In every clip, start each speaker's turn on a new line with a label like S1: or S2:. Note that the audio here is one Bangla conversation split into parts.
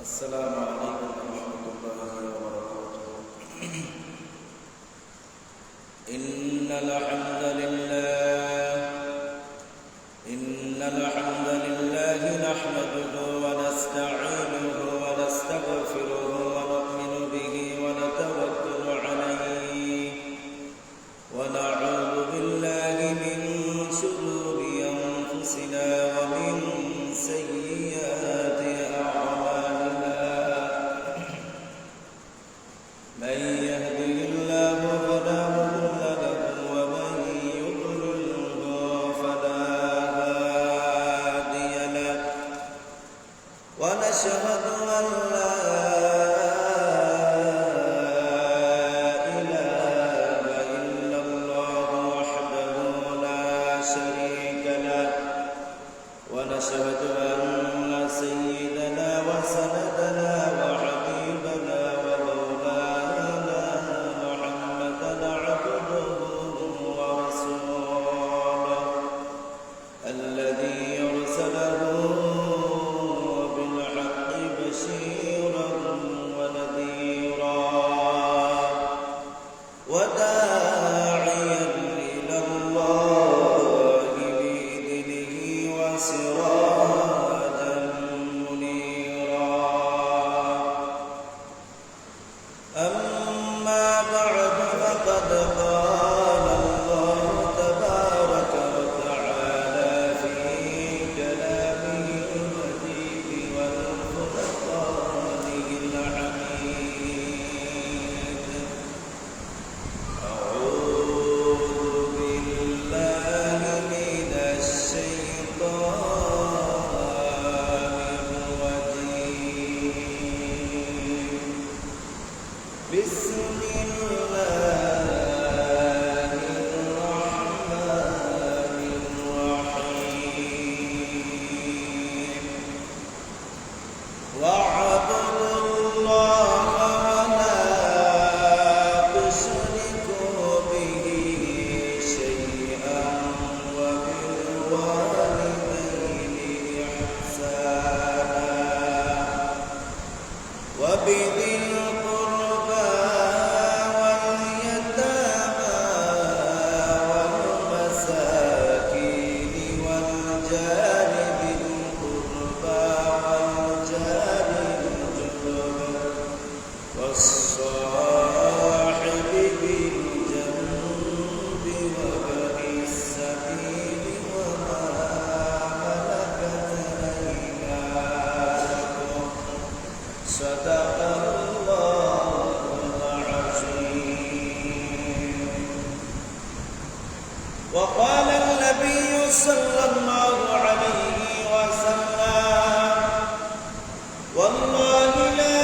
S1: السلام عليكم ورحمة الله وبركاته. إن الحمد لله نحمده ونستعينه ونستغفره ونؤمن به ونتوكل عليه ونعوذ بالله من شرور أنفسنا ومن سيئات أعمالنا. من يهده الله فلا مضل له ومن يضلله فلا هادي له ونشهد أن لا إله إلا الله وحده لا شريك له ونشهد أن سيدنا وسندنا وحبيبنا ومولانا محمدا عبده ورسوله الذي أرسله بالحق بشيرا ونذيرا وداعيا إلى الله بإذنه وسراجا منيرا. أما بعد فقد قال الله تبارك وتعالى في كلامه المجيد والفرقانه الحميد: أعوذ بالله من الشيطان الرجيم. بسم الله الرحمن الرحيم. واعبدوا الله ولا تشركوا به شيئا وبالوالدين إحسانا وبذي القربى واليتامى والمساكين والجار ذي القربى والجار الجنب والصاحب بالجنب وابن السبيل وما ملكت أيمانكم. صدق الله العظيم. وقال النبي صلى الله عليه وسلم: والله لا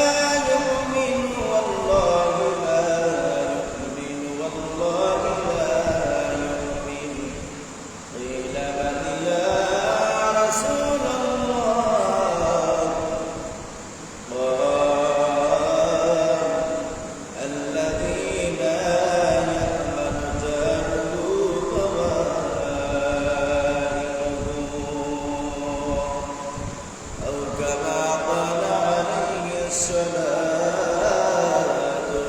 S1: يؤمن والله لا يؤمن والله لا يؤمن. قيل من يا رسول الله؟ قال: الذي لا يأمن جاره بوائقه، أو كما قال عليه الصلاة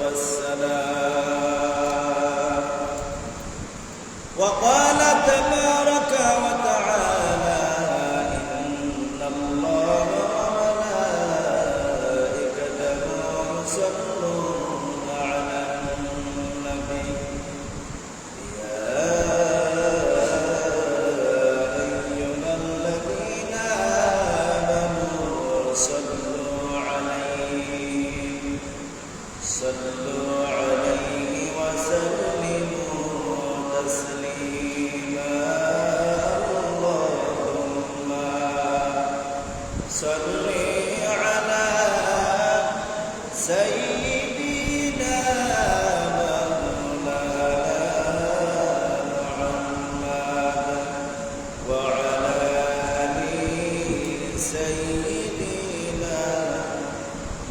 S1: والسلام. وقال تبارك وتعالى: إن الله وملائكته يصلون على النبي يا أيها الذين آمنوا صلوا عليه وسلموا تسليما. اللهم صل على سيدنا مولانا محمد وعلى آل سيدنا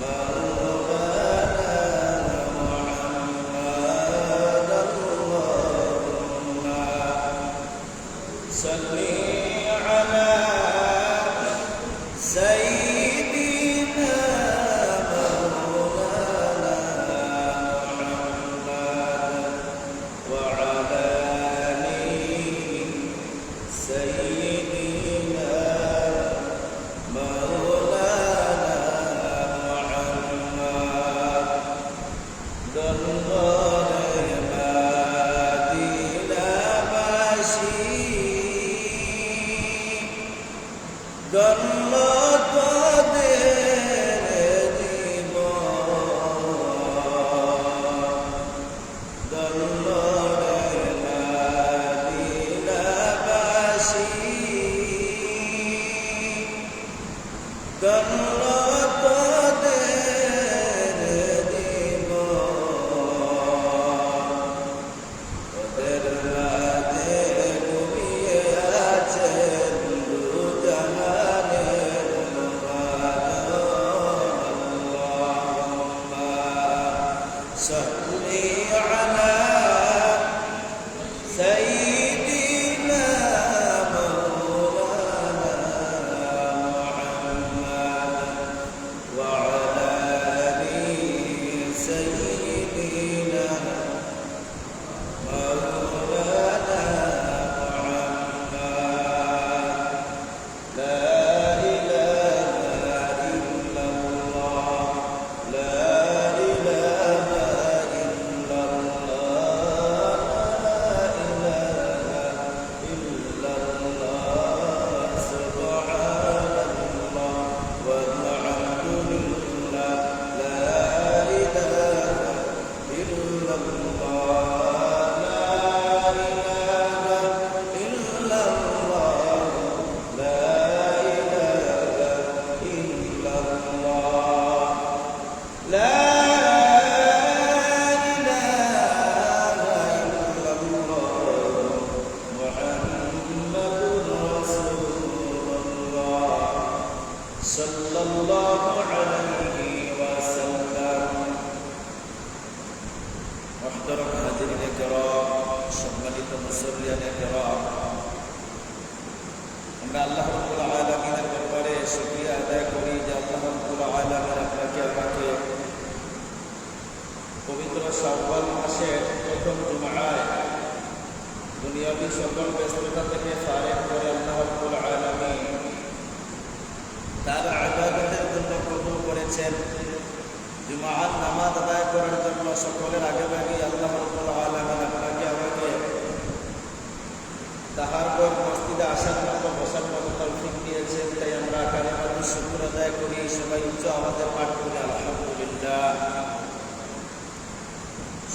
S1: مولانا محمد. اللهم صل على سيدنا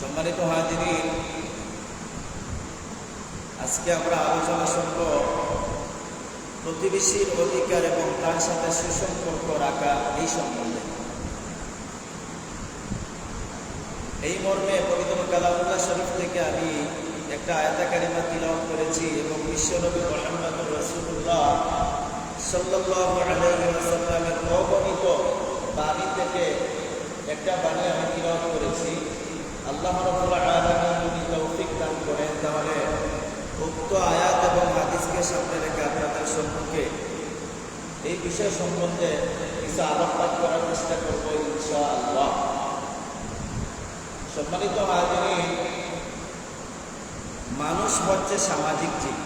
S2: সম্মানিত হাজিরিন, আজকে আমরা আলোচনা শুনব প্রতিবেশীর অধিকার এবং তার সাথে সুসম্পর্ক রাখা এই সম্বন্ধে। এই মর্মে পবিত্র কালামুল্লাহ শরীফ থেকে আমি একটা আয়াতে কারিমা তিলাওয়াত করেছি এবং বিশ্বনবী মুহাম্মদুর রাসূলুল্লাহ সাল্লাল্লাহু আলাইহি ওয়াসাল্লামের অগণিত বাণী থেকে একটা বাণী আমি তিলাওয়াত করেছি। আল্লাহ রাব্বুল আলামিন যদি তৌফিক দান করেন তাহলে উক্ত আয়াত এবং হাদিসকে সামনে রেখে আপনাদের সম্মুখে এই বিষয় সম্বন্ধে কিছু আলোকপাত করার চেষ্টা করব ইনশাআল্লাহ। সম্মানিত হাজিরিন, মানুষ হচ্ছে সামাজিক জীব।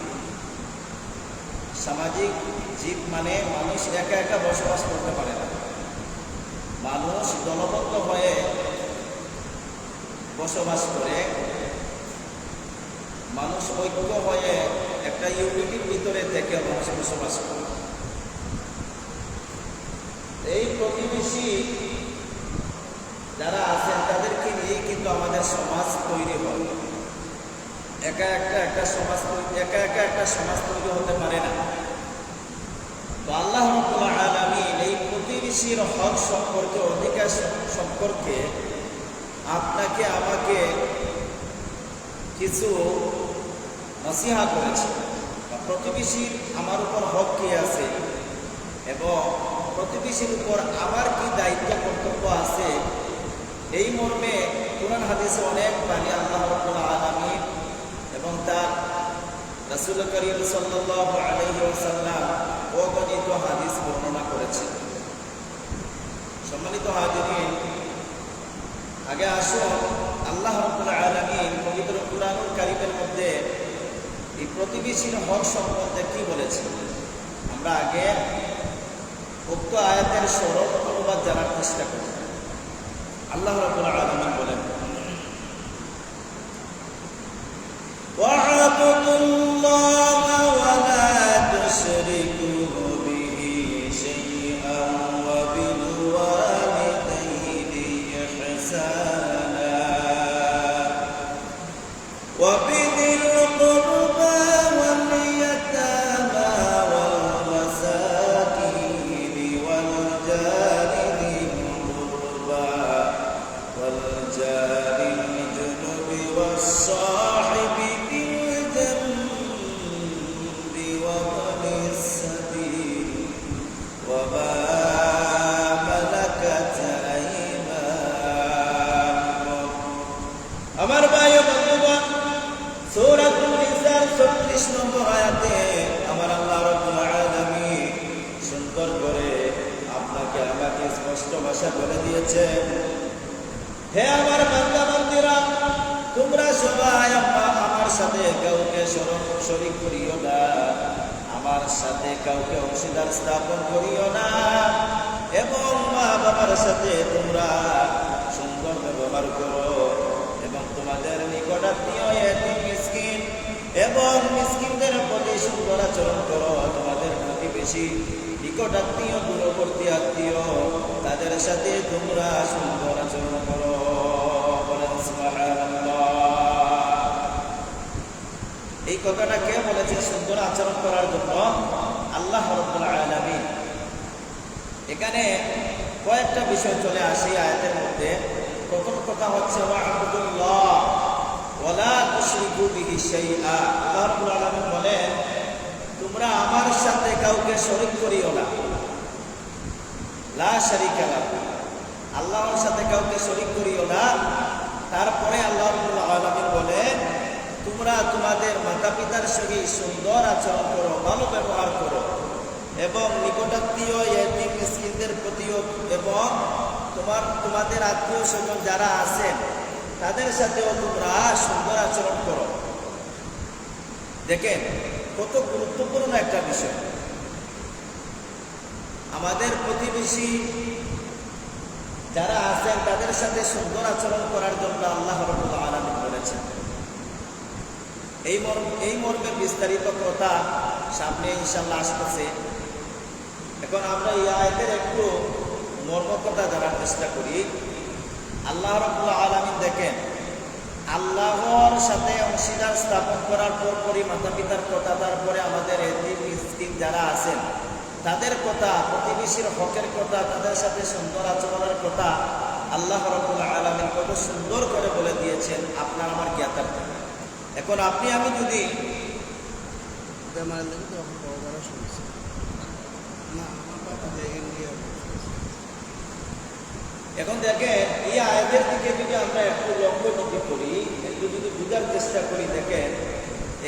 S2: সামাজিক জীব মানে মানুষ একা একা বসবাস করতে পারে না। মানুষ দলবদ্ধ হয়ে বসবাস করে, মানুষ ঐক্য হয়ে একটা ইউনিটির ভিতরে থেকে মানুষ বসবাস করে। এই প্রতিবেশী যারা আছেন তাদেরকে নিয়ে কিন্তু আমাদের সমাজ তৈরি হয়। একা একটা সমাজ তৈরি হতে পারে না। তো আল্লাহ রাব্বুল আলামিন এই প্রতিবেশীর হক সম্পর্কে, অধিকার সম্পর্কে আপনাকে আমাকে কিছু নসিহা করেছে। প্রতিবেশীর আমার উপর হক কি আছে এবং প্রতিবেশীর উপর আমার কি দায়িত্ব কর্তব্য আছে, এই মর্মে কুরআন হাদিসে অনেক বাণী আল্লাহ রাব্বুল আলামিন এবং তার রাসূল করিম সাল্লাল্লাহু আলাইহি ওয়াসাল্লাম অগণিত হাদিস বর্ণনা করেছেন। সম্মানিত হাজিরিন, আগে আসুন আল্লাহ রাব্বুল আলামিন পবিত্র কুরআনুল কারীমের মধ্যে এই প্রতিবেশীর হক সম্বন্ধে কি বলেছেন আমরা আগে উক্ত আয়াতের সরল অনুবাদ জানার চেষ্টা করি। আল্লাহ রাব্বুল আলামিন বলেন, ওয়া'বুদুল্লাহা ওয়া লা তুশরিকু বিহি ভাষা বলে দিয়েছে, হে আমার বান্দা বান্দীরা, তোমরা সবাই আমার সাথে কাউকে শরীক করিও না, আমার সাথে কাউকে অংশীদার স্থাপন করিও না, এবং মা বাবার সাথে তোমরা সুন্দর ব্যবহার করো, এবং তোমাদের নিকটাত্মীয় এতিম মিসকিন এবং মিসকিনদের প্রতি সুন্দর আচরণ করো। তোমাদের প্রতিবেশী, নিকটাত্মীয়, দূরবর্তী আত্মীয়, তাদের সাথে তোমরা সুন্দর আচরণ করো। বলেন সুবহানাল্লাহ। এই কথাটা কে বলেছে সুন্দর আচরণ করার জন্য? আল্লাহ রাব্বুল আলামিন। এখানে কয়েকটা বিষয় চলে আসে আয়াতের মধ্যে। প্রথম কথা হচ্ছে ওয়া'বুদুল্লাহ ওয়ালা তুশরিকু বিহি শাইআ। আল্লাহ রাব্বুল আলামিন বলেন, তোমরা আমার সাথে কাউকে শরীক করিও না। লা শারীকা লাহু, আল্লাহর সাথে কাউকে শরীক করিও না। তারপরে আল্লাহ রাব্বুল আলামিন বলেন, তোমরা তোমাদের মাতা পিতার সঙ্গে সুন্দর আচরণ করো, ভালো ব্যবহার করো, এবং নিকটাত্মীয় এতিম মিসকিনদের প্রতিও, এবং তোমাদের আত্মীয় স্বজন যারা আছেন তাদের সাথেও তোমরা সুন্দর আচরণ করো। দেখেন কত গুরুত্বপূর্ণ একটা বিষয়। আমাদের প্রতিবেশী যারা আছেন তাদের সাথে সুন্দর আচরণ করার জন্য আল্লাহ রাব্বুল আলামিন বলেছেন। এই মর্মের বিস্তারিত কথা সামনে ইনশাআল্লাহ আসতেছে। এখন আমরা এই আয়াতের একটু মর্ম কথা জানার চেষ্টা করি। আল্লাহ রাব্বুল আলামিন দেখেন, আল্লাহর সাথে অংশীদার স্থাপন করার পরপরই মাতা পিতার কথা, তারপরে আমাদের এতিম মিসকিন যারা আছেন তাদের কথা, প্রতিবেশীর হকের কথা, তাদের সাথে সুন্দর আচরণের কথা আল্লাহ রাব্বুল আলামিন কত সুন্দর করে বলে দিয়েছেন আপনার আমার জ্ঞাতার্থে। এখন আপনি আমি যদি এখন দেখেন এই আয়াতের দিকে যদি আমরা একটু লক্ষ্য যদি করি, একটু যদি বুঝার চেষ্টা করি, দেখেন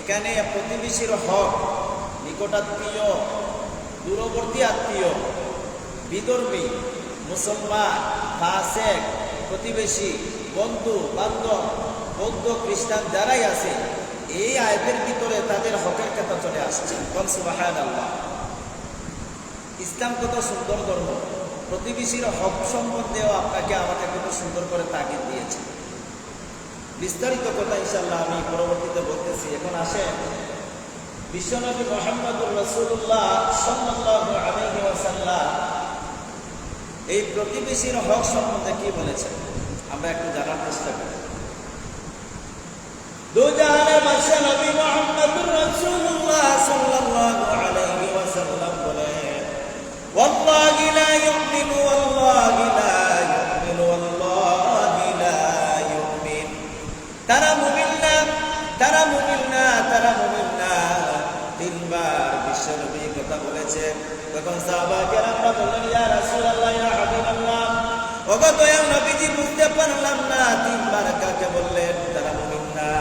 S2: এখানে প্রতিবেশীর হক, নিকটাত্মীয়, দূরবর্তী আত্মীয়, বিধর্মী, মুসলমান, ফাসেক, প্রতিবেশী, বন্ধু বান্ধব, বৌদ্ধ খ্রিস্টান যারাই আছে, এই আয়াতের ভিতরে তাদের হকের কথা চলে আসছে। সুবহানাল্লাহ। ইসলাম কত সুন্দর ধর্ম, প্রতিবেশীর হক সম্বন্ধেও আপনাকে আমাকে কত সুন্দর করে তাগিদ দিয়েছে। বিস্তারিত কথা ইনশাআল্লাহ আমি পরবর্তীতে বলতেছি। এখন আসেন বিশ্বনবী মুহাম্মদুর রাসূলুল্লাহ সাল্লাল্লাহু আলাইহি ওয়াসাল্লাম এই প্রতিবেশীর হক সম্বন্ধে কি বলেছেন আমরা একটু জানার চেষ্টা করি। দু জাহানের বাদশা নবী মুহাম্মদুর রাসূলুল্লাহ সাল্লাল্লাহু আলাইহি ওয়াসাল্লাম বলেন, ওয়াল্লাহি লা ইউমিনু, ওয়াল্লাহি লা ইউমিনু, ওয়াল্লাহি লা ইউমিন। তারা মুমিন না, তারা মুমিন না, তারা মুমিন না। তিনবার বিশ্বনবী কথা বলেছে। তখন সাহাবা কেরামরা বললেন, ইয়া রাসূলুল্লাহ, ইয়া হাবিবাল্লাহ, ওগো দয়াল নবীজি, বুঝতে পারলাম না তিনবার কাকে বললেন তারা মুমিন না,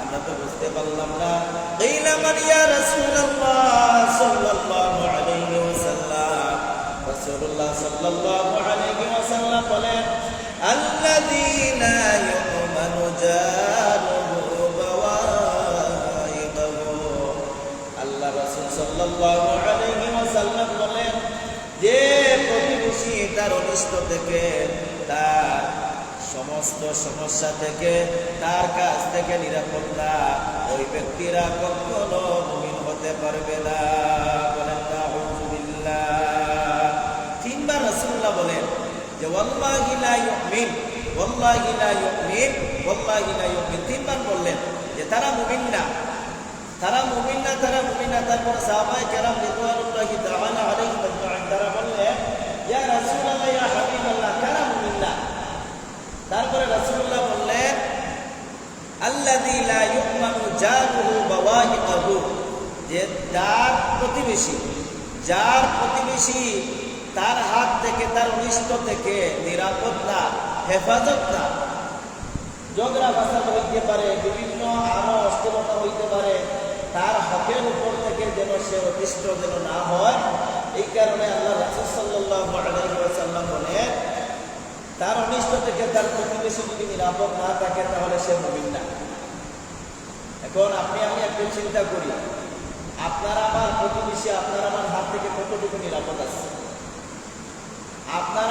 S2: আমরা তো বুঝতে পারলাম না। কিলা মান ইয়া রাসূলুল্লাহ সাল্লাল্লাহু আলাইহি ওয়াসাল্লাম। রাসূলুল্লাহ সাল্লাল্লাহু আলাইহি ওয়াসাল্লাম বলেন, আল্লাযীনা ইউমানু জারুহু বাওয়াইকাহু। আল্লাহ রাসূল সাল্লাল্লাহু আলাইহি ওয়াসাল্লাম বলেন, যে প্রতিবেশী তার অনিষ্ট থেকে, তার সমস্ত সমস্যা থেকে, তার কাছ থেকে নিরাপদ না, ওই ব্যক্তিরা কখনো মুমিন হতে পারবে না। বলেন নাউযুবিল্লাহ। তিনবার রাসূলুল্লাহ বলেন যে ওয়াল্লাহি লা ইউমিন, ওয়াল্লাহি লা ইউমিন, ওয়াল্লাহি লা ইউমিন। তিনবার বললেন যে তারা মুমিন না, তারা মুমিন না, তারা মুমিন না। তারপর সাহাবায়ে কেরাম রিদওয়ানুল্লাহি তাআলা আলাইহিম আজমাইন তারা বললেন, ইয়া রাসূলুল্লাহ, ইয়া হাবিবাল্লাহ, কারা মুমিন না? তারপরে রাসূলুল্লাহ বললেন, আল্লাযী লা ইউমানু জারুহু বাওয়াইকাহু, যে যার প্রতিবেশী, যার প্রতিবেশী তার হাত থেকে, তার অনিষ্ট থেকে নিরাপদ না, হেফাজত না। ঝগড়া ফাসাদ হইতে পারে, বিভিন্ন আরো অস্থিরতা হইতে পারে, তার হকের উপর থেকে যেন সে অতিষ্ঠ যেন না হয়। এই কারণে আল্লাহ রাসূল সাল্লাল্লাহু আলাইহি ওয়াসাল্লাম বলেন, তার অনিষ্ট থেকে তার প্রতিবেশী যদি নিরাপদ না থাকে তাহলে সে মুমিন না। এখন আপনি আমি একটু চিন্তা করি, আপনার আমার প্রতিবেশী আপনার আমার হাত থেকে কতটুকু নিরাপদ আছে? আপনার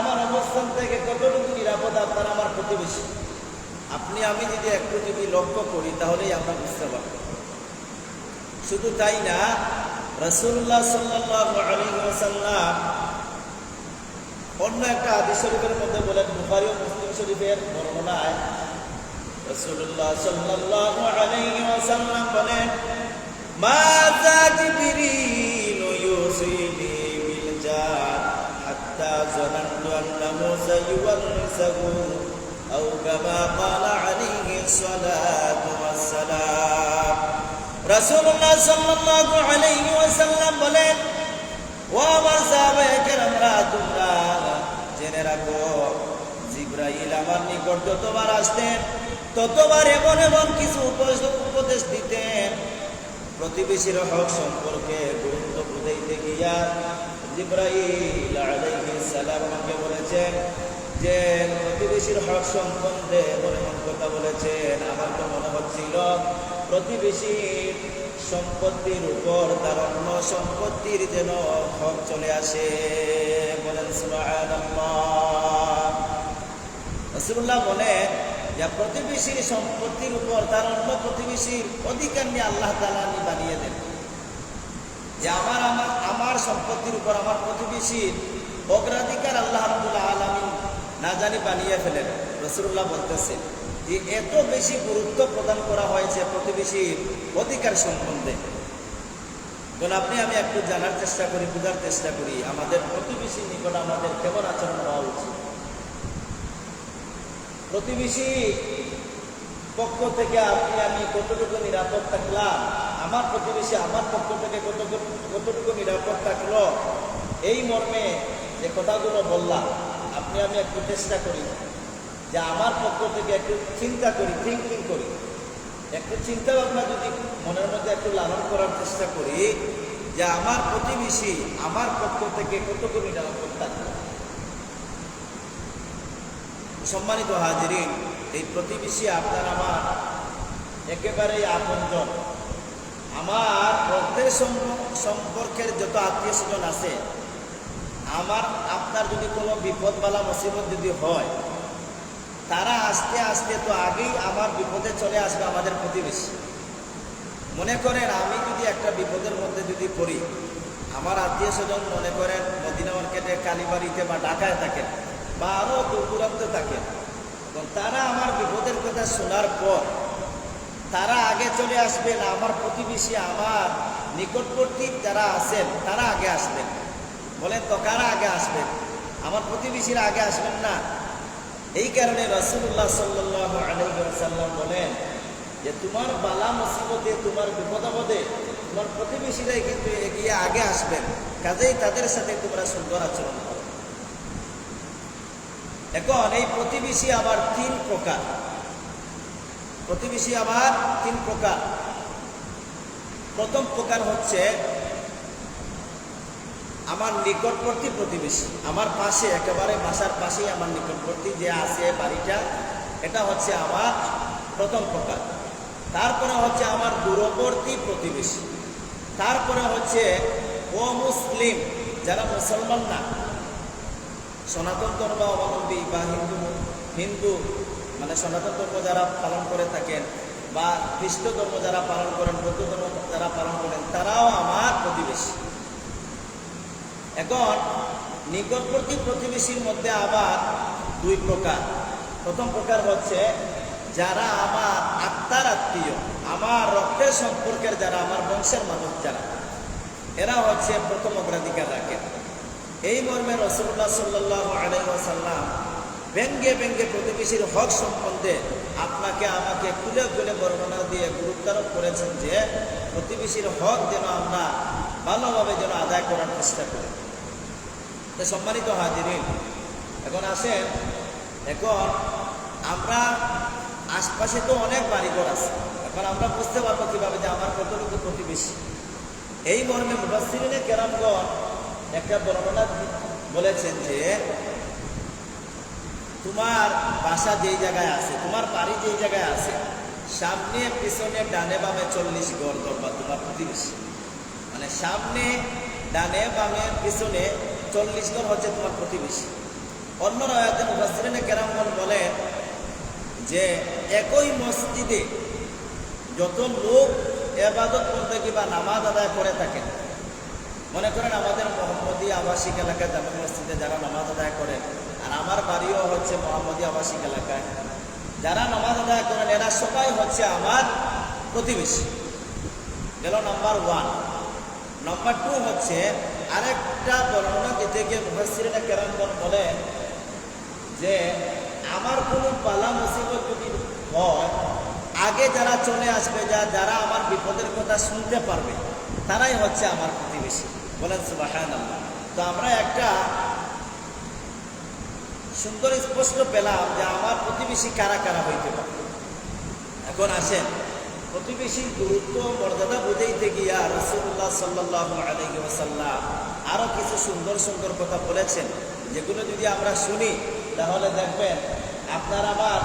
S2: আমার অবস্থান থেকে কতটুকু নিরাপদ আপনার আমার প্রতিবেশী? আপনি আমি যদি একটু যদি লক্ষ্য করি তাহলেই আমরা বুঝতে পারব। শুধু তাই না, রাসূলুল্লাহ সাল্লাল্লাহু আলাইহি ওয়াসাল্লাম অন্য একটা হাদিস শরীফের মধ্যে বলেন, বুখারী ও মুসলিম শরীফের বর্ণনায় রাসূলুল্লাহ সাল্লাল্লাহু আলাইহি ওয়াসাল্লাম বলেন, মা যা জিবরিল ইউসিনি বিল জার হাত্তা যানানতু আন্নাহু সায়ুওয়ারিসুহু আও কামা ক্বালা আলাইহি সালাতু ওয়াসসালাম। রাসূলুল্লাহ সাল্লাল্লাহু আলাইহি ওয়াসাল্লাম বলেন, ও আমার সাহাবায়ে কেরামরা, তোমরা জেনে রাখো, জিবরাইল আমার নিকট যতবার আসতেন ততবার এমন এমন কিছু উপদেশ দিতেন। প্রতিবেশীর হক সম্পর্কে গুরুত্ব বুঝাইতে গিয়া জিবরাইল আলাইহিস সালাম আমাকে বলেছেন যে প্রতিবেশীর হক সম্বন্ধে এমন এমন কথা বলেছেন, আমার তো মনে হচ্ছিল প্রতিবেশীর সম্পত্তির উপর তার অন্য সম্পত্তির যেন হক চলে আসে। বলেন সুবহানাল্লাহ। রাসূলুল্লাহ বলেন যে প্রতিবেশীর সম্পত্তির উপর তার অন্য প্রতিবেশীর অধিকার নিয়ে আল্লাহ তাআলা বানিয়ে দেন, যে আমার সম্পত্তির উপর আমার প্রতিবেশীর অগ্রাধিকার আল্লাহ রাব্বুল আলামিন না জানি বানিয়ে ফেলেন। রাসূলুল্লাহ বলতেছেন যে এত বেশি গুরুত্ব প্রদান করা হয়েছে প্রতিবেশীর অধিকার সম্বন্ধে। তখন আপনি আমি একটু জানার চেষ্টা করি, বোঝার চেষ্টা করি আমাদের প্রতিবেশীর নিকট আমাদের কেমন আচরণ হওয়া উচিত। প্রতিবেশী পক্ষ থেকে আপনি আমি কতটুকু নিরাপদ থাকলাম, আমার প্রতিবেশী আমার পক্ষ থেকে কতটুকু নিরাপদ থাকলো, এই মর্মে যে কথাগুলো বললাম আপনি আমি একটু চেষ্টা করি যে আমার পক্ষ থেকে একটু চিন্তা করি, থিঙ্কিং করি, একটু চিন্তা ভাবনা যদি মনের মধ্যে একটু লালন করার চেষ্টা করি যে আমার প্রতিবেশী আমার পক্ষ থেকে কতটুকু নিরাপদ থাকলো। সম্মানিত হাজিরিন, এই প্রতিবেশী আপনার আমার একেবারেই আপনজন। আমার রক্তের সম্পর্কের যত আত্মীয় স্বজন আছে, আপনার যদি কোনো বিপদ বালা মুসিবত যদি হয়, তারা আস্তে আস্তে তো আগেই আমার বিপদে চলে আসবে আমাদের প্রতিবেশী। মনে করেন আমি যদি একটা বিপদের মধ্যে যদি পড়ি, আমার আত্মীয় স্বজন মনে করেন মদিনা মার্কেটে, কালীবাড়িতে বা ঢাকায় থাকেন বা আরও দূর দূরান্তে থাকেন, এবং তারা আমার বিপদের কথা শোনার পর তারা আগে চলে আসবেন। আমার প্রতিবেশী আমার নিকটবর্তী যারা আছেন তারা আগে আসবেন। বলেন তো কারা আগে আসবেন? আমার প্রতিবেশীরা আগে আসবেন না? এই কারণে রাসূলুল্লাহ সাল্লাল্লাহু আলাইহি ওয়াসাল্লাম বলেন যে তোমার বালা মুসিবতে, তোমার বিপদ আপদে তোমার প্রতিবেশীরাই কিন্তু এগিয়ে আগে আসবেন, কাজেই তাদের সাথে তোমরা সুন্দর আচরণ করো। এখন এই প্রতিবেশী আবার তিন প্রকার। প্রতিবেশী আবার তিন প্রকার। প্রথম প্রকার হচ্ছে আমার নিকটবর্তী প্রতিবেশী, আমার পাশে, একেবারে বাসার পাশেই আমার নিকটবর্তী যে আছে বাড়িটা, এটা হচ্ছে আমার প্রথম প্রকার। তারপরে হচ্ছে আমার দূরবর্তী প্রতিবেশী। তারপরে হচ্ছে অমুসলিম, যারা মুসলমান না, সনাতন ধর্ম অবলম্বী বা হিন্দু মানে সনাতন ধর্ম যারা পালন করে থাকেন, বা খ্রিস্ট ধর্ম যারা পালন করেন, বৌদ্ধ ধর্ম যারা পালন করেন, তারাও আমার প্রতিবেশী। এখন নিকটবর্তী প্রতিবেশীর মধ্যে আবার দুই প্রকার। প্রথম প্রকার হচ্ছে যারা আমার আত্মার আত্মীয়, আমার রক্তের সম্পর্কের যারা, আমার বংশের মানুষ যারা, এরা হচ্ছে প্রথম অগ্রাধিকার রাখেন। এই মর্মে রাসূলুল্লাহ সাল্লাল্লাহু আলাইহি ওয়াসাল্লাম ব্যঙ্গে ব্যঙ্গে প্রতিবেশীর হক সম্বন্ধে আপনাকে আমাকে খুলে খুলে বর্ণনা দিয়ে গুরুত্বারোপ করেছেন যে প্রতিবেশীর হক যেন আমরা ভালোভাবে যেন আদায় করার চেষ্টা করি। তো সম্মানিত হাজিরিন, এখন আসেন, এখন আমরা আশপাশে তো অনেক বাড়িঘর আছে, এখন আমরা বুঝতে পারবো কিভাবে যে আমার কতটুকু প্রতিবেশী। এই মর্মে মুফাসসিরিনে কেরামগণ একটা বর্ণনা বলেছেন যে তোমার বাসা যেই জায়গায় আছে, তোমার বাড়ি যেই জায়গায় আছে, সামনে পিছনে ডানে বামে 40 গড় দরবার তোমার প্রতিবেশী। মানে সামনে ডানে বামে পিছনে 40 গড় হচ্ছে তোমার প্রতিবেশী। অন্য রায়াতে মুফাসসিরিনে কেরামগণ বলেন যে একই মসজিদে যত লোক ইবাদত বন্দেগী বা নামাজ আদায় করে থাকেন, মনে করেন আমাদের মোহাম্মদী আবাসিক এলাকায় জামে মসজিদে যারা নামাজ আদায় করেন, আর আমার বাড়িও হচ্ছে মোহাম্মদী আবাসিক এলাকায়, যারা নামাজ আদায় করেন এরা সবাই হচ্ছে আমার প্রতিবেশী। গেল নাম্বার 1। নাম্বার 2 হচ্ছে আরেকটা বর্ণনা দিতে গিয়ে মুফাসসিরিনে কেরামগণ বলেন যে আমার কোনো বালা মুসিবত যদি হয়, আগে যারা চলে আসবে, যারা আমার বিপদের কথা শুনতে পারবে, তারাই হচ্ছে আমার প্রতিবেশী। বলেন সুবহানাল্লাহ। তো আমরা একটা সুন্দর স্পষ্ট পেলাম যে আমার প্রতিবেশী কারা কারা হইতে পারে। এখন আসেন, প্রতিবেশীর গুরুত্ব মর্যাদা বুঝাইতে গিয়া রাসূলুল্লাহ সাল্লাল্লাহু আলাইহি ওয়াসাল্লাম আরো কিছু সুন্দর সুন্দর কথা বলেছেন, যেগুলো যদি আমরা শুনি তাহলে দেখবেন আপনার আমার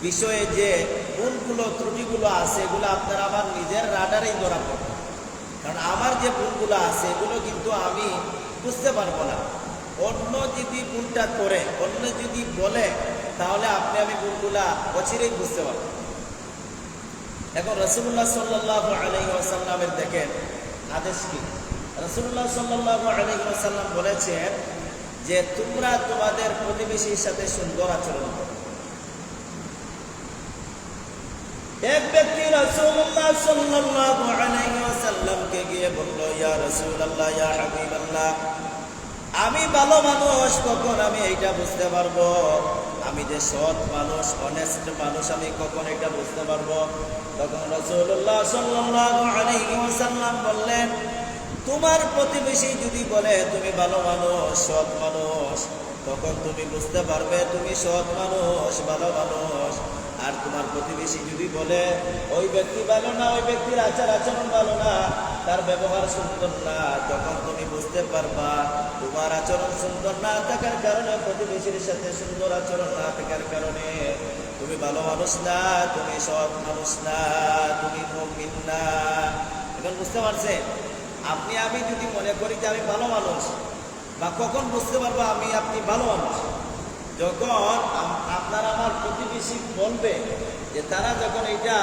S2: বিষয়ে যে ভুলগুলো ত্রুটিগুলো আছে এগুলো আপনার আমার নিজের রাডারেই ধরা পড়বে। কারণ আমার যে ভুলগুলো আছে এগুলো কিন্তু আমি বুঝতে পারবো না। অন্য যদি ভুলটা করে, অন্য যদি বলে, তাহলে আপনি আমি ভুলগুলা অচিরেই বুঝতে পারবো। এখন রাসূলুল্লাহ সাল্লাল্লাহু আলাইহি ওয়াসাল্লামের দেখেন আদেশ কি। রাসূলুল্লাহ সাল্লাল্লাহু আলাইহি ওয়াসাল্লাম বলেছেন যে তোমরা তোমাদের প্রতিবেশীর সাথে সুন্দর আচরণ করো। এক ব্যক্তি রাসূলুল্লাহ সাল্লাল্লাহু আলাইহি ওয়াসাল্লামকে গিয়ে বলল, ইয়া রাসূলুল্লাহ, ইয়া হাবিবাল্লাহ, আমি ভালো মানুষ কখন আমি এইটা বুঝতে পারবো? আমি যে সৎ মানুষ, অনেস্ট মানুষ, আমি কখন এটা বুঝতে পারবো? তখন রাসূলুল্লাহ সাল্লাল্লাহু আলাইহি ওয়াসাল্লাম বললেন, তোমার প্রতিবেশী যদি বলে তুমি ভালো মানুষ, সৎ মানুষ, তখন তুমি বুঝতে পারবে তুমি সৎ মানুষ, ভালো মানুষ। আর তোমার প্রতিবেশী যদি বলে ওই ব্যক্তি ভালো না, ওই ব্যক্তির আচরণ ভালো না, তার ব্যবহার সুন্দর না, তখন তুমি বুঝতে পারবা তোমার আচরণ সুন্দর না থাকার কারণে, প্রতিবেশীর সাথে সুন্দর আচরণ না থাকার কারণে তুমি ভালো মানুষ না, তুমি সৎ মানুষ না, তুমি মুমিন না। এখন বুঝতে পারছেন? আপনি আমি যদি মনে করি যে আমি ভালো মানুষ, বা কখন বুঝতে পারবো আমি আপনি ভালো মানুষ? যখন আপনার আমার প্রতিবেশী বলবে যে, তারা যখন এটা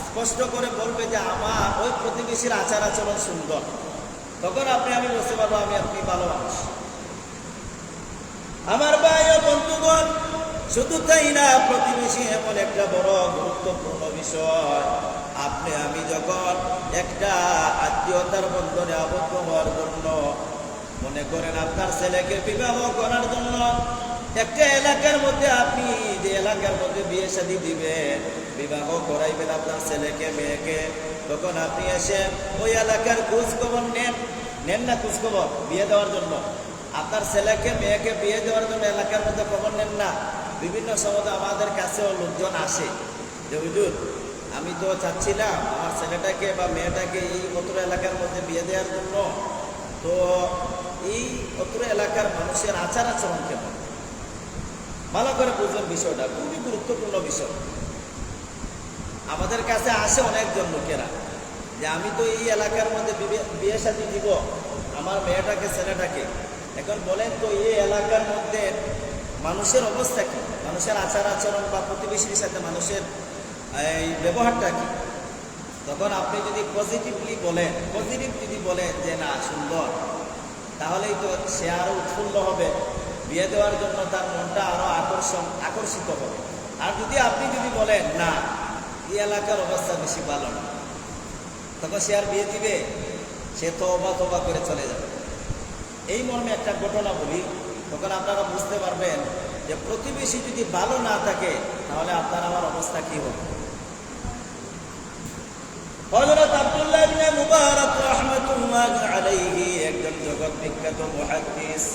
S2: স্পষ্ট করে বলবে যে আমার ওই প্রতিবেশীর আচরণ সুন্দর, তখন আপনি আমি বুঝতে পারবো আমি আপনি ভালো মানুষ। আমার ভাই ও বন্ধুগণ, শুধু তাই না, প্রতিবেশী এমন একটা বড় গুরুত্বপূর্ণ বিষয়। আপনি আমি যখন একটা আত্মীয়তার বন্ধনে আবদ্ধ হওয়ার জন্য, মনে করেন আপনার ছেলেকে বিবাহ করার জন্য একটা এলাকার মধ্যে, আপনি যে এলাকার মধ্যে বিয়ে শাদী দিবেন, বিবাহ করাইবেন আপনার ছেলেকে মেয়েকে, তখন আপনি এসে ওই এলাকার খোঁজ খবর নেন না? খোঁজ খবর বিয়ে দেওয়ার জন্য, আপনার ছেলেকে মেয়েকে বিয়ে দেওয়ার জন্য এলাকার মধ্যে খবর নেন না? বিভিন্ন সময় আমাদের কাছেও লোকজন আসে যে, হুজুর আমি তো চাচ্ছিলাম আমার ছেলেটাকে বা মেয়েটাকে এই অত্র এলাকার মধ্যে বিয়ে দেওয়ার জন্য, তো এই অত্র এলাকার মানুষের আচরণ কেমন? ভালো করে বুঝবেন, বিষয়টা খুবই গুরুত্বপূর্ণ বিষয়। আমাদের কাছে আসে অনেকজন লোকেরা যে আমি তো এই এলাকার মধ্যে বিয়ে শাদী দিব আমার মেয়েটাকে ছেলেটাকে, এখন বলেন তো এই এলাকার মধ্যে মানুষের অবস্থা কি, মানুষের আচরণ বা প্রতিবেশীর সাথে মানুষের এই ব্যবহারটা কি? তখন আপনি যদি পজিটিভ যদি বলেন যে না সুন্দর, তাহলেই তো সে আরো উৎফুল্ল হবে, বিয়ে দেওয়ার জন্য তার মনটা আরো আকর্ষিত হবে। আর যদি আপনি যদি বলেন না এই এলাকার অবস্থা বেশি ভালো না, তখন সে আর বিয়ে দিবে? সে তওবা করে চলে যাবে। এই মর্মে একটা ঘটনা বলি, তখন আপনারা বুঝতে পারবেন যে প্রতিবেশী যদি ভালো না থাকে তাহলে আপনার আমার অবস্থা কি হবে। হযরত আব্দুল্লাহ ইবনে মুবারক রাহমাতুল্লাহি আলাইহি একজন জগৎ বিখ্যাত মুহাদ্দিস।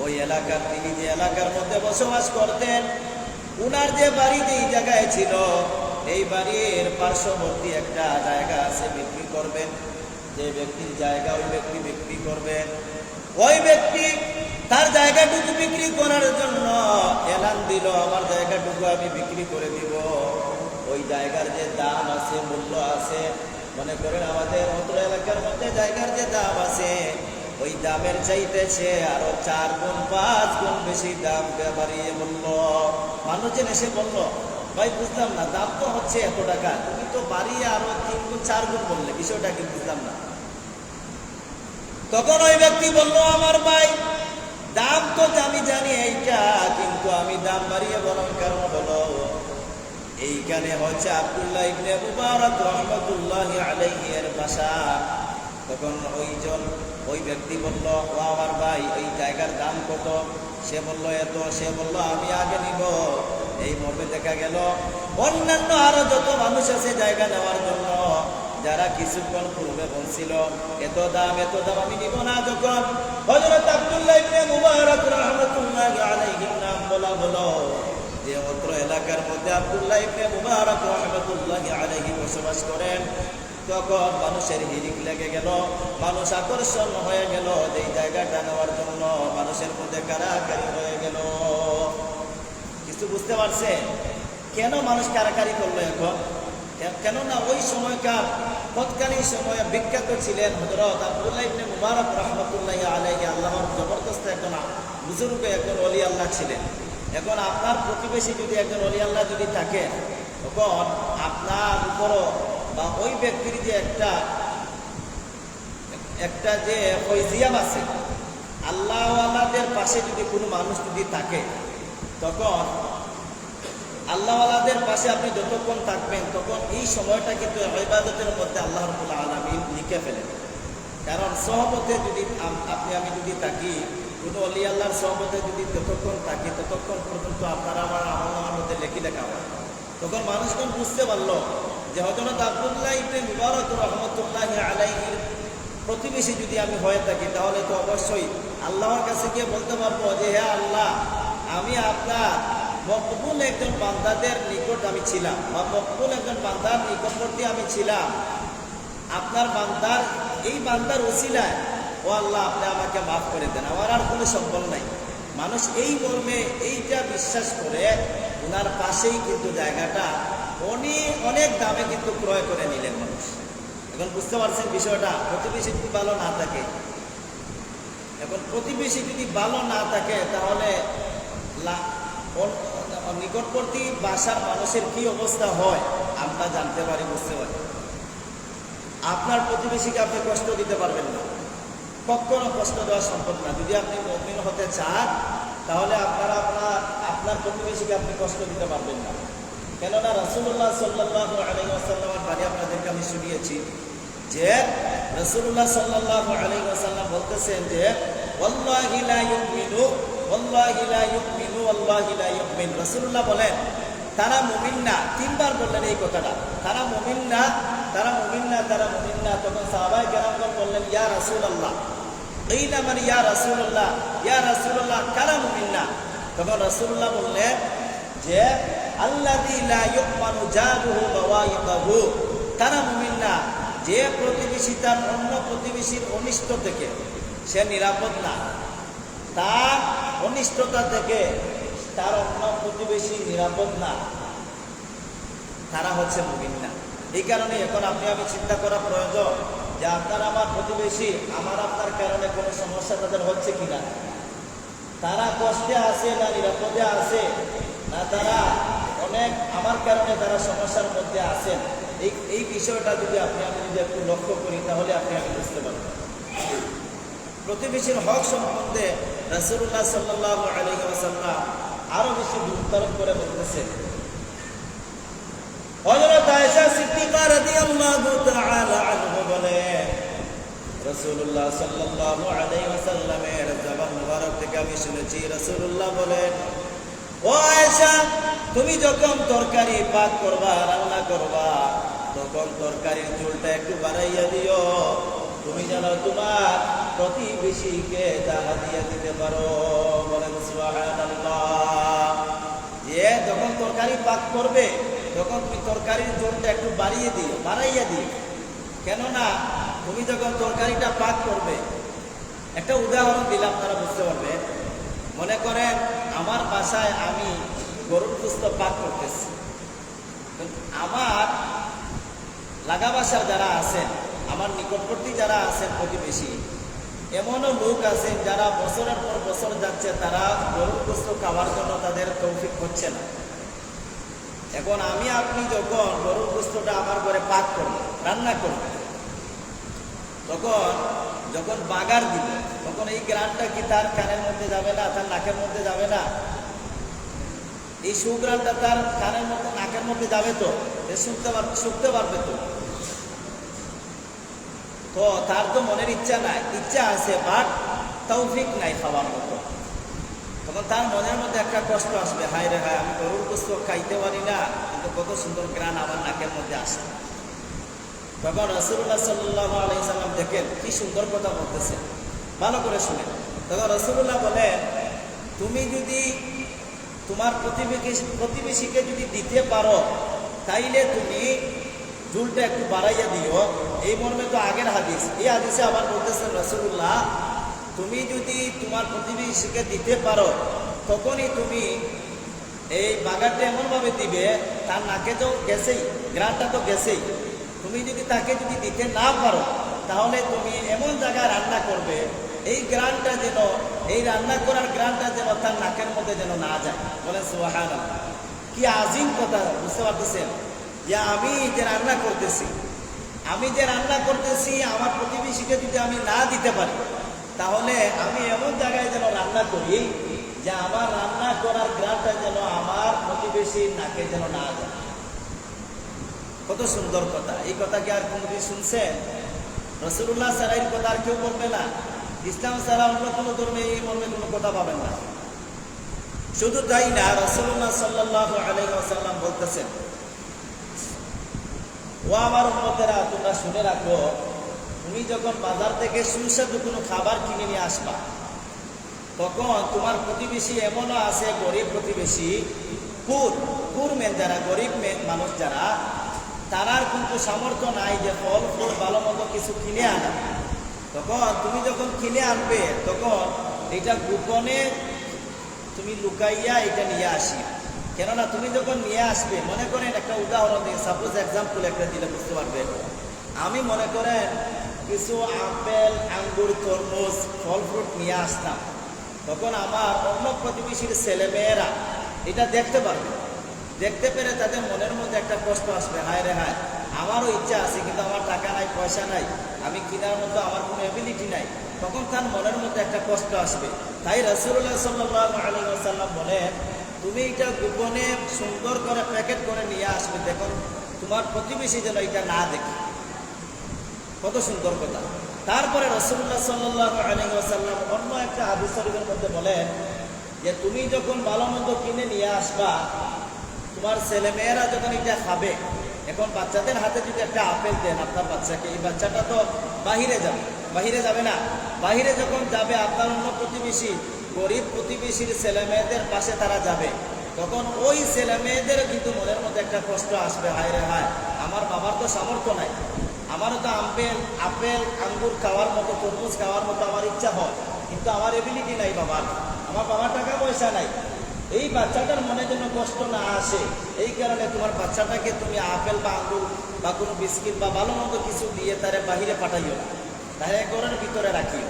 S2: ওই এলাকার, তিনি যে এলাকার মধ্যে বসবাস করতেন, উনার যে বাড়ি যেই জায়গায় ছিল, এই বাড়ির পার্শ্ববর্তী একটা জায়গা আছে, বিক্রি করবেন। যে ব্যক্তির জায়গা ওই ব্যক্তি বিক্রি করবেন, ওই ব্যক্তি তার জায়গাটুকু বিক্রি করার জন্য এলান দিল, আমার জায়গাটুকু আমি বিক্রি করে দিব। ওই জায়গার যে দাম আছে, মূল্য আছে, মনে করেন আমাদের অত্র এলাকার মধ্যে জায়গার যে দাম আছে, ওই দামের চাইতে সে আরো 4 গুণ 5 গুণ বেশি দাম বাড়িয়ে বলল। মানুষজন এসে বলল, ভাই বুঝলাম না, দাম তো হচ্ছে এত টাকা, তুমি তো বাড়িয়ে আরো 3 গুণ 4 গুণ বললে, বিষয়টা কি বুঝলাম না। তখন ওই ব্যক্তি বলল, আমার ভাই দাম তো আমি জানি এইটা, কিন্তু আমি দাম বাড়িয়ে বলার কারণ হলো এইখানে হচ্ছে আব্দুল্লাহ ইবনে মুবারক রাহমাতুল্লাহি আলাইহি এর বাসা। তখন ওই ব্যক্তি বলল, ও আমার ভাই এই জায়গার দাম কত? সে বলল এত। সে বলল আমি আগে নিব। এই মর্মে দেখা গেল অন্যান্য আরো যত মানুষ আছে জায়গা নেওয়ার জন্য, যারা কিছুক্ষণ পূর্বে বলছিল এত দাম আমি নিব না, যখন হযরত আব্দুল্লাহ ইবনে মুবারক রাহমাতুল্লাহি আলাইহির নাম বলা হলো যে অত্র এলাকার মধ্যে আব্দুল্লাহ ইবনে মুবারক রাহমাতুল্লাহি আলাইহি বসবাস করেন, তখন মানুষের হিরিক লেগে গেল, মানুষ আকর্ষণ হয়ে গেল যে এই জায়গাটা নেওয়ার জন্য, মানুষের মধ্যে কারাকারি হয়ে গেল। কিছু বুঝতে পারছে কেন মানুষ কারাকারি করলো এখন? কেননা ওই সময়কার তৎকালীন সময়ে বিখ্যাত ছিলেন হযরত আব্দুল্লাহ ইবনে মুবারক রাহমাতুল্লাহি আলাইহি, আল্লাহর জবরদস্ত একজন বুজুর্গ, একজন ওলি আল্লাহ ছিলেন। এখন আপনার প্রতিবেশী যদি একজন ওলি আল্লাহ যদি থাকে, তখন আপনার উপরও বা ওই ব্যক্তির যে একটা যে ফয়জিয়াম আছে, আল্লাহওয়ালাদের পাশে যদি কোনো মানুষ যদি থাকে, তখন আল্লাহওয়ালাদের পাশে আপনি যতক্ষণ থাকবেন, তখন এই সময়টা কিন্তু ইবাদতের মধ্যে আল্লাহ রাব্বুল আলামিন লিখে ফেলেন। কারণ সহবতে যদি আমি যদি থাকি, কোনো ওলি আল্লাহর সহবতে যদি যতক্ষণ থাকি, ততক্ষণ পর্যন্ত আপনার আমার আমলনামার মধ্যে লেখা হয়। তখন মানুষজন বুঝতে পারলো যে হযরত আব্দুল্লাহ ইবনে মুবারক রাহমাতুল্লাহি আলাইহির প্রতিবেশী যদি আমি হয়ে থাকি, তাহলে তো অবশ্যই আল্লাহর কাছে গিয়ে বলতে পারবো যে হে আল্লাহ, আমি আপনার মকবুল একজন বান্দাদের নিকট আমি ছিলাম, বা মকবুল একজন বান্দার নিকটবর্তী আমি ছিলাম, আপনার বান্দার এই বান্দার ওসিলায় ও আল্লাহ আপনি আমাকে মাফ করে দেন, আমার আর কোনো সম্বল নাই। মানুষ এই মর্মে এইটা বিশ্বাস করে ওনার পাশেই কিন্তু জায়গাটা অনেক দামে কিন্তু ক্রয় করে নিলেন মানুষ। এখন বুঝতে পারছেন বিষয়টা? প্রতিবেশী যদি ভালো না থাকে, এখন প্রতিবেশী যদি ভালো না থাকে, তাহলে নিকটবর্তী বাসার মানুষের কি অবস্থা হয় আমরা জানতে পারি, বুঝতে পারি। আপনার প্রতিবেশীকে আপনি কষ্ট দিতে পারবেন না, কখনো কষ্ট দেওয়া সম্ভব না। যদি আপনি মুমিন হতে চান, তাহলে আপনার প্রতিবেশীকে আপনি কষ্ট দিতে পারবেন না। কেননা রাসূলুল্লাহ সাল্লাল্লাহু আলাইহি ওয়াসাল্লামের বাণী আপনাদেরকে আমি শুনিয়েছি যে রাসূলুল্লাহ সাল্লাল্লাহু আলাইহি ওয়াসাল্লাম বলতেছেন যে ওয়াল্লাহি লা ইউমিনু ওয়াল্লাহি লা ইউমিনু ওয়াল্লাহি লা ইউমিন। রাসূলুল্লাহ বলেন তারা মুমিন না, 3 বার বললেন এই কথাটা, তারা মুমিন না, তারা মুমিন না, তারা মুমিন না। তখন সাহাবায়ে কেরামগণ বললেন ইয়া রাসূলুল্লাহ, এইনা মানে ইয়া রাসূলুল্লাহ, ইয়া রাসূলুল্লাহ, কারা মুমিন না? তখন রাসূলুল্লাহ বললেন যে আল্লাযী লা ইউমানু জারুহু বাওয়াইকাহু, তারা মুমিন না যে প্রতিবেশী তার অন্য প্রতিবেশীর অনিষ্ট থেকে সে নিরাপদ না, তার অনিষ্টতা থেকে তার অন্য প্রতিবেশী নিরাপদ না, তারা হচ্ছে মুমিন না। এই কারণে এখন আপনি আমি চিন্তা করা প্রয়োজন যে আপনার আমার প্রতিবেশী আমার আপনার কারণে কোনো সমস্যা তাদের হচ্ছে কিনা, তারা কষ্টে আছে না নিরাপদে আছে, না তারা অনেক আমার কারণে তারা সমস্যার মধ্যে আছেন। এই বিষয়টা যদি আমি যদি একটু লক্ষ্য করি, তাহলে আপনি বুঝতে পারবেন। প্রতিবেশীর হক সম্বন্ধে রাসূলুল্লাহ সাল্লাল্লাহু আলাইহি ওয়াসাল্লাম আরো বেশি গুরুত্ব করে বলতেছেন। হযরত আয়েশা সিদ্দিকা রাদিয়াল্লাহু তাআলা আনহা বলেন রাসূলুল্লাহ সাল্লাল্লাহু আলাইহি ওয়াসাল্লামের জবান মুবারক থেকে আমি শুনেছি, রাসূলুল্লাহ বলেন, ও আয়েশা, তুমি যখন তরকারি পাক করবা, রান্না করবা, তখন তরকারির ঝোলটা একটু বাড়াইয়া দিও, তুমি যেন তোমার প্রতিবেশীকে দাওয়া দিয়ে দিতে পারো। বলেন সুবহানাল্লাহ। যে যখন তরকারি পাক করবে, তখন তুমি তরকারির ঝোলটা একটু বাড়াইয়া দিও। কেননা তুমি যখন তরকারিটা পাক করবে, একটা উদাহরণ দিলাম, তারা বুঝতে পারবে। মনে করেন আমার বাসায় আমি গরুর গোশত পাক করতেছি, আমার লাগা বাসার যারা আছেন, আমার নিকটবর্তী যারা আছেন প্রতিবেশী, এমনও লোক আছেন যারা বছরের পর বছর যাচ্ছে, তারা গরুর গোশত খাওয়ার জন্য তাদের তৌফিক হচ্ছে না। এখন আমি আপনি যখন গরুর গোশতটা আমার ঘরে পাক করবো, রান্না করব, তখন যখন বাগার দিব, তখন এই গ্রানটা কি তার কানের মধ্যে যাবে না, তার নাকের মধ্যে যাবে না? এই সুগ্রানটা তার কানের মধ্যে নাকের মধ্যে যাবে তো, শুকতে পারবে তো। তো তার তো মনের ইচ্ছা নাই, ইচ্ছা আছে বাট তৌফিক নাই খাওয়ার মতো। তখন তার মনের মধ্যে একটা কষ্ট আসবে, হায় রে হায়, আমি গরুর গোশত খাইতে পারি না, কিন্তু কত সুন্দর গ্রান আমার নাকের মধ্যে আসে। তখন রাসূলুল্লাহ সাল্লাল্লাহু আলাইহি সাল্লাম দেখেন কি সুন্দর কথা বলতেছেন, ভালো করে শুনেন। তখন রাসূলুল্লাহ বলেন, তুমি যদি তোমার প্রতিবেশীকে যদি দিতে পারো, তাইলে তুমি ঝুলটা একটু বাড়াইয়া দিও। এই মর্মে তো আগের হাদিস, এই হাদিসে আবার বলতেছেন রাসূলুল্লাহ, তুমি যদি তোমার প্রতিবেশীকে দিতে পারো, তখনই তুমি এই বাগারটা এমনভাবে দিবে, তার নাকে তো গেছেই, গ্রানটা তো গেছেই। তুমি যদি তাকে যদি দিতে না পারো, তাহলে তুমি এমন জায়গায় রান্না করবে, এই গ্রানটা যেন, এই রান্না করার গ্রানটা যেন তার নাকের মধ্যে যেন না যায়। বলেন সুবহানাল্লাহ, কি আজিম কথা, বুঝতে পারতেছেন? যে আমি যে রান্না করতেছি, আমার প্রতিবেশীকে যদি আমি না দিতে পারি, তাহলে আমি এমন জায়গায় যেন রান্না করি যে আমার রান্না করার গ্রানটা যেন আমার প্রতিবেশীর নাকে যেন না যায়। কত সুন্দর কথা! এই কথা কি আর কোনদিন শুনছেন? রাসূলুল্লাহ ছাড়া এই কথা আর কেউ বলবে না। ইসলাম ছাড়া অন্য কোনো ধর্মে এই মর্মে কোনো কথা পাবেন না। শুধু তাই না, রাসূলুল্লাহ সাল্লাল্লাহু আলাইহি ওয়াসাল্লাম বলতেছেন, ও আমার উম্মতেরা, তোমরা শুনে রাখো, তুমি যখন বাজার থেকে সুস্বাদু কোনো খাবার কিনে নিয়ে আসবা, তখন তোমার প্রতিবেশী এমনও আছে, গরিব প্রতিবেশী, পুর মেন যারা, গরিব মানুষ যারা, তারার কিন্তু সামর্থ্য নাই যে ফল ফুল ভালো মতো কিছু কিনে আনা। তখন তুমি যখন কিনে আনবে, তখন এটা গোপনে তুমি লুকাইয়া এটা নিয়ে আসি। কেননা তুমি যখন নিয়ে আসবে, মনে করেন একটা উদাহরণ দিই, সাপোজ এক্সাম্পল একটা দিলে বুঝতে পারবেন। আমি মনে করেন কিছু আপেল, আঙ্গুর, তরমুজ, ফল ফ্রুট নিয়ে আসতাম, তখন আমার অন্য প্রতিবেশীর ছেলেমেয়েরা এটা দেখতে পারবে। দেখতে পেরে তাদের মনের মধ্যে একটা কষ্ট আসবে, হায় রে হায়, আমারও ইচ্ছা আছে কিন্তু আমার টাকা নাই, পয়সা নাই, আমি কেনার মতো আমার কোনো এবিলিটি নাই। তখন তার মনের মধ্যে একটা কষ্ট আসবে। তাই রাসূলুল্লাহ সাল্লাল্লাহু আলাইহি ওয়াসাল্লাম বলেন, তুমি এটা গোপনে সুন্দর করে প্যাকেট করে নিয়ে আসবে, দেখো তোমার প্রতিবেশী যেন এটা না দেখে। কত সুন্দর কথা! তারপরে রাসূলুল্লাহ সাল্লাল্লাহু আলাইহি ওয়াসাল্লাম অন্য একটা হাদিস শরীফের মধ্যে বলেন যে তুমি যখন ভালো মন্দ কিনে নিয়ে আসবা, তোমার ছেলেমেয়েরা যখন এটা খাবে, এখন বাচ্চাদের হাতে যদি একটা আপেল দেন আপনার বাচ্চাকে, এই বাচ্চাটা তো বাহিরে যাবে না। বাহিরে যখন যাবে, আপনার অন্য প্রতিবেশী, গরিব প্রতিবেশীর ছেলেমেয়েদের পাশে তারা যাবে, তখন ওই ছেলেমেয়েদের কিন্তু মনের মধ্যে একটা কষ্ট আসবে, হায় রে হায়, আমার বাবার তো সামর্থ্য নাই, আমারও তো আপেল আঙ্গুর খাওয়ার মতো, তরমুজ খাওয়ার মতো আমার ইচ্ছা হয়, কিন্তু আমার এবিলিটি নাই বাবার, আমার বাবার টাকা পয়সা নাই। এই বাচ্চাটার মনে যেন কষ্ট না আসে, এই কারণে তোমার বাচ্চাটাকে তুমি আপেল বা আঙ্গুর বা কোনো বিস্কিট বা ভালো মতো কিছু দিয়ে তারে বাহিরে পাঠাইও না, তাহলে ঘরের ভিতরে রাখিও।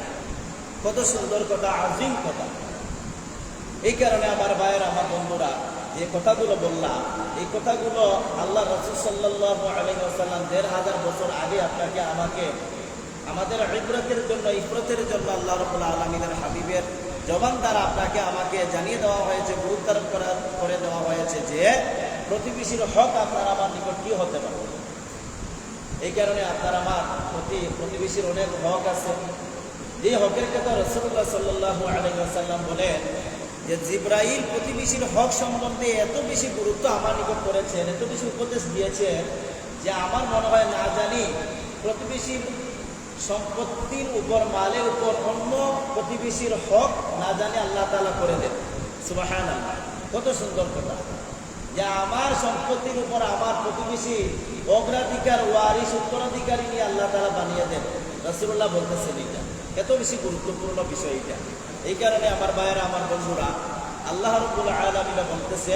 S2: কত সুন্দর কথা, আজিম কথা! এই কারণে আমার ভাইয়ের, আমার বন্ধুরা, যে কথাগুলো বললাম, এই কথাগুলো আল্লাহ রাসূল সাল্লাল্লাহু আলাইহি ওয়াসাল্লাম ১৫০০ বছর আগে আপনাকে আমাকে আমাদের ইফরতের জন্য আল্লাহ রাব্বুল আলামিনের হাবিবের জবান দ্বারা আপনাকে আমাকে জানিয়ে দেওয়া হয়েছে, গুরুত্ব করে দেওয়া হয়েছে যে প্রতিবেশীর হক আপনার আমার নিকট কি হতে পারে। এই কারণে আপনার আমার প্রতিবেশীর অনেক হক আছে। যে হকের কথা রাসূলুল্লাহ সাল্লাল্লাহু আলাইহি ওয়াসাল্লাম বলেন যে জিবরাইল প্রতিবেশীর হক সম্বন্ধে এত বেশি গুরুত্ব আমার নিকট করেছেন, এত বেশি উপদেশ দিয়েছেন যে আমার মনে হয় না জানি প্রতিবেশীর সম্পত্তির উপর, মালের উপর অন্য প্রতিবেশীর হক না জানি আল্লাহ তাআলা করে দেন। সুবহানাল্লাহ! কত সুন্দর কথা যে আমার সম্পত্তির উপর আমার প্রতিবেশী অগ্রাধিকার, ওয়ারিশ, উত্তরাধিকারী নিয়ে আল্লাহ তাআলা বানিয়ে দেন। রাসূলুল্লাহ বলতেছেন এটা। এত বেশি গুরুত্বপূর্ণ বিষয় এটা। এই কারণে আমার ভাইয়েরা, আমার বন্ধুরা, আল্লাহ রাব্বুল আলামিন বলতেছে,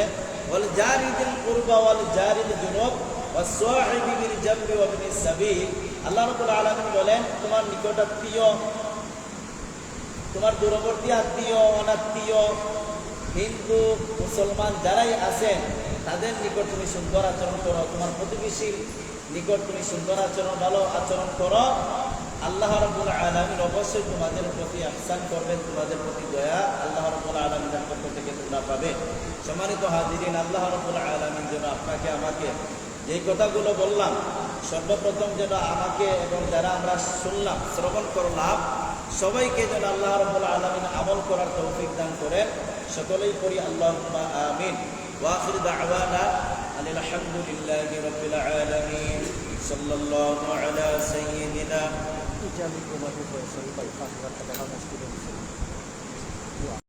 S2: ওয়াল জারিদিল কুরবা ওয়াল জারিল জুনুব ওয়াস সাহিবি বিল জামবি ওয়া বিনিস সাবিল। আল্লাহ রাব্বুল আলামিন বলেন, তোমার নিকটাত্মীয়, তোমার দূরবর্তী আত্মীয়, অনাত্মীয়, হিন্দু, মুসলমান যারাই আছেন তাদের নিকট তুমি সুন্দর আচরণ করো, তোমার প্রতিবেশীর নিকট তুমি সুন্দর আচরণ, ভালো আচরণ করো। আল্লাহ রাব্বুল আলামিন অবশ্যই তোমাদের প্রতি ইহসান করবেন, তোমাদের প্রতি দয়া আল্লাহ রাব্বুল আলামিনের পক্ষ থেকে তোমরা পাবে। সম্মানিত হাজিরিন, আল্লাহ রাব্বুল আলামিন যেন আপনাকে আমাকে যেই কথাগুলো বললাম, সর্বপ্রথম যেন আমাকে এবং যারা আমরা শুনলাম, শ্রবণ করলাম, সবাইকে যেন আল্লাহ রাব্বুল আলামিন আমল করার তৌফিক দান করেন। সকলেই পড়ি আল্লাহুম্মা আমিন। ওয়া আখিরু দাওয়ানা আনিল হামদুলিল্লাহি রাব্বিল আলামিন। সাল্লাল্লাহু আলা সাইয়্যিদিনা
S3: Ijazah Umar Ibrahim Baik Fahmi Katakan Mas Kudus